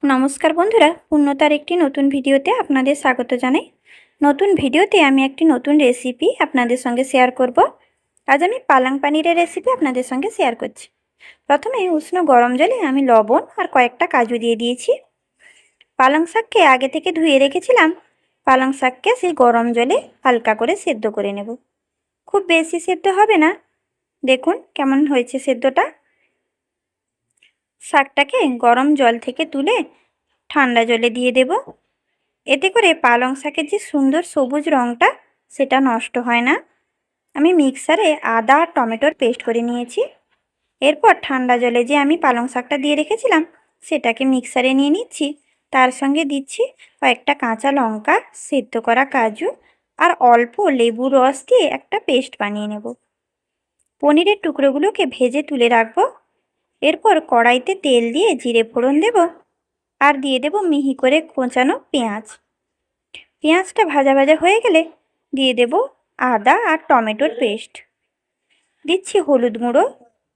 নমস্কার বন্ধুরা, পূর্ণতার একটি নতুন ভিডিওতে আপনাদের স্বাগত জানাই। নতুন ভিডিওতে আমি একটি নতুন রেসিপি আপনাদের সঙ্গে শেয়ার করব। আজ আমি পালং পানিরের রেসিপি আপনাদের সঙ্গে শেয়ার করছি। প্রথমে উষ্ণ গরম জলে আমি লবণ আর কয়েকটা কাজু দিয়ে দিয়েছি। পালং শাককে আগে থেকে ধুয়ে রেখেছিলাম। পালং শাককে সেই গরম জলে হালকা করে সেদ্ধ করে নেব। খুব বেশি সেদ্ধ হবে না, দেখুন কেমন হয়েছে সেদ্ধটা। শাকটাকে গরম জল থেকে তুলে ঠান্ডা জলে দিয়ে দেব। এতে করে পালং শাকের যে সুন্দর সবুজ রঙটা সেটা নষ্ট হয় না। আমি মিক্সারে আদা আর টমেটোর পেস্ট করে নিয়েছি। এরপর ঠান্ডা জলে যে আমি পালং শাকটা দিয়ে রেখেছিলাম সেটাকে মিক্সারে নিয়ে নিচ্ছি। তার সঙ্গে দিচ্ছি কয়েকটা কাঁচা লঙ্কা, সেদ্ধ করা কাজু আর অল্প লেবুর রস দিয়ে একটা পেস্ট বানিয়ে নেব। পনিরের টুকরোগুলোকে ভেজে তুলে রাখবো। এরপর কড়াইতে তেল দিয়ে জিরে ফোড়ন দেব আর দিয়ে দেব মিহি করে কোঁচানো পেঁয়াজ। পেঁয়াজটা ভাজা ভাজা হয়ে গেলে দিয়ে দেব আদা আর টমেটোর পেস্ট। দিচ্ছি হলুদ গুঁড়ো,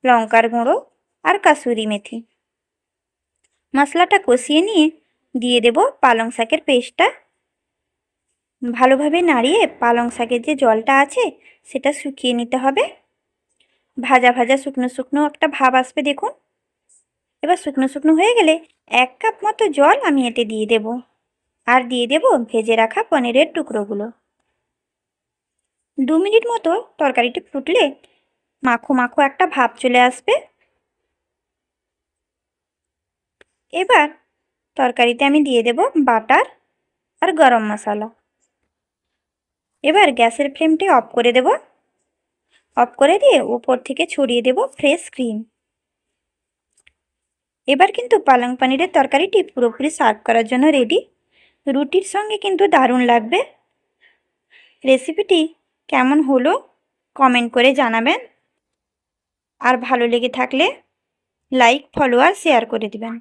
লঙ্কার গুঁড়ো আর কাসুরি মেথি। মশলাটা কষিয়ে নিয়ে দিয়ে দেব পালং শাকের পেস্টটা। ভালোভাবে নাড়িয়ে পালং শাকের যে জলটা আছে সেটা শুকিয়ে নিতে হবে। ভাজা ভাজা শুকনো শুকনো একটা ভাব আসবে, দেখুন। এবার শুকনো শুকনো হয়ে গেলে 1 কাপ মতো জল আমি এতে দিয়ে দেব আর দিয়ে দেব ভেজে রাখা পনিরের টুকরোগুলো। 2 মিনিট মতো তরকারিটি ফুটলে মাখো মাখো একটা ভাব চলে আসবে। এবার তরকারিতে আমি দিয়ে দেব বাটার আর গরম মশলা। এবার গ্যাসের ফ্লেমটি অফ করে দেব। অফ করে দিয়ে উপর থেকে ছড়িয়ে দেব ফ্রেশ ক্রিম। এবার কিন্তু পালং পানিরের তরকারিটি পুরোপুরি সার্ভ করার জন্য রেডি। রুটির সঙ্গে কিন্তু দারুণ লাগবে। রেসিপিটি কেমন হলো কমেন্ট করে জানাবেন। আর ভালো লেগে থাকলে লাইক, ফলো আর শেয়ার করে দিবেন।